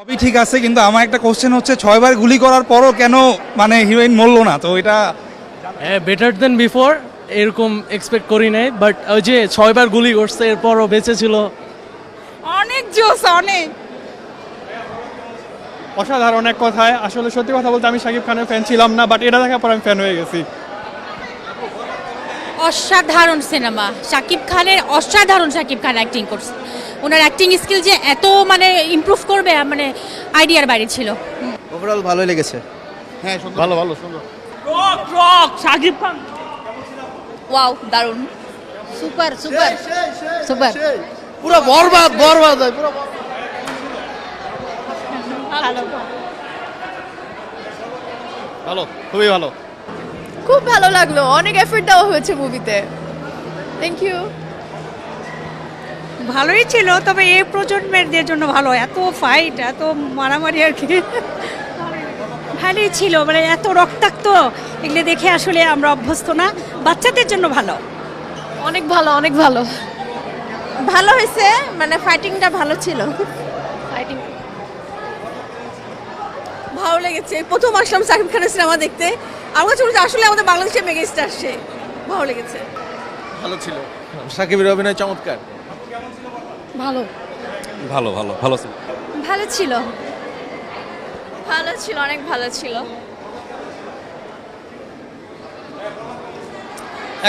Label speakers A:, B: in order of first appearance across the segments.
A: সবই ঠিক আছে, কিন্তু আমার একটা কোশ্চেন হচ্ছে 6বার গুলি করার পরও কেন মানে হিরোইন মরলো না? তো এটা
B: হ্যাঁ, বেটার দেন বিফোর, এরকম এক্সপেক্ট করি নাই। বাট ওই যে 6বার গুলি করছে এরপরও বেঁচে ছিল।
C: অনেক জোস, অনেক
D: অসাধারণ এক কথায়। আসলে সত্যি কথা বলতে আমি শাকিব খানের ফ্যান ছিলাম না, বাট এটা দেখার পর আমি ফ্যান হয়ে গেছি।
E: অসাধারণ সিনেমা, শাকিব খানের অসাধারণ। শাকিব খান অ্যাক্টিং করছে, ওনার অ্যাক্টিং স্কিল যে এত মানে ইমপ্রুভ করবে মানে আইডিয়ার বাইরে ছিল।
F: ওভারঅল ভালোই লেগেছে।
A: হ্যাঁ
D: ভালো ভালো সুন্দর।
C: শাকিব খান ওয়াও, দারুণ, সুপার সুপার সুপার।
F: পুরো বরবাদ বরবাদ হয় পুরো।
C: ভালো,
D: ভালো, খুবই ভালো।
C: খুব ভালো লাগলো, অনেক এফর্ট দেওয়া হয়েছে মুভিতে। Thank you.
G: ভালোই ছিল, তবে এই প্রজন্মের জন্য ভালো। এত ফাইট, এত মারামারি আর কি ভালোই ছিল, মানে এত রক্তাক্ত এগুলো দেখে আসলে আমরা অভ্যস্ত না। বাচ্চাদের জন্য ভালো,
C: অনেক ভালো, অনেক ভালো, ভালো হয়েছে। মানে ফাইটিংটা ভালো ছিল, ফাইটিং ভালো লেগেছে। প্রথম আসলাম শাকিব খানের সিনেমা দেখতে, আমার কাছে মনে হচ্ছে আসলে আমাদের বাংলাদেশের মেগা স্টার সে। ভালো লেগেছে,
F: ভালো ছিল, শাকিবের অভিনয় চমৎকার।
C: ভালো
A: ভালো ভালো ভালো ছিল।
E: ভালো ছিল,
C: ভালো ছিল, অনেক ভালো ছিল।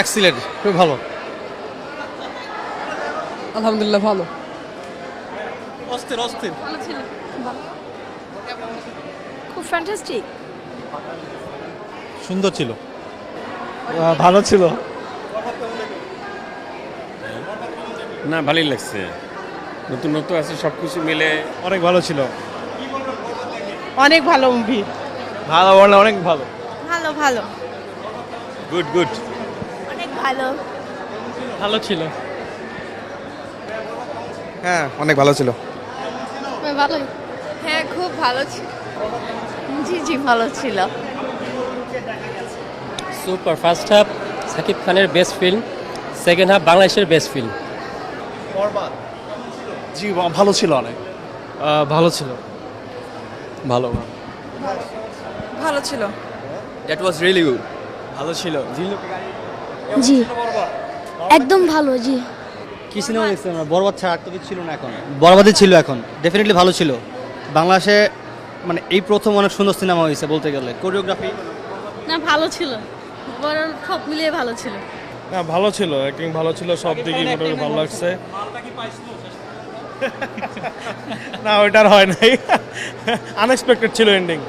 F: এক্সিলেন্ট, খুব ভালো।
B: আলহামদুলিল্লাহ ভালো।
D: অস্থির অস্থির।
C: ভালো ছিল, খুব ফ্যান্টাস্টিক।
A: সুন্দর ছিল।
D: ভালো ছিল।
H: না, ভালোই লাগছে, নতুন নতুন আছে সব কিছু মিলে
D: অনেক ভালো ছিল।
B: অনেক ভালো মুভি।
D: ভালো বললে অনেক ভালো।
C: ভালো ভালো,
H: গুড গুড।
C: অনেক ভালো।
B: ভালো ছিল।
F: হ্যাঁ, অনেক ভালো ছিল।
C: ভালোই, হ্যাঁ খুব ভালো ছিল। জি জি ভালো ছিল।
I: সুপার। ফার্স্ট হাফ শাকিব খানের বেস্ট ফিল্ম, সেকেন্ড হাফ বাংলাদেশের বেস্ট ফিল্ম।
D: জি ভালো ছিল অনেক। ভালো ছিল। ভালো
C: ভালো ছিল।
F: That was really good.
D: ভালো ছিল।
J: জি একদম ভালো। জি
F: কি সিনেমা দেখছেন আমরা? বরবাদ ছাড়া আর তো কিছু ছিল না এখন। বরবাদই ছিল এখন। ডেফিনেটলি ভালো ছিল। বাংলাদেশে মানে এই প্রথম অনেক সুন্দর সিনেমা হয়েছে বলতে গেলে। কোরিওগ্রাফি
E: না ভালো ছিল, বরং সব মিলিয়ে ভালো ছিল।
D: না, ভালো ছিল, অ্যাক্টিং ভালো ছিল, সব দিকই মোটামুটি ভালো লাগছে। না, ওইটার হয় নাই, আনএক্সপেক্টেড ছিল এন্ডিং।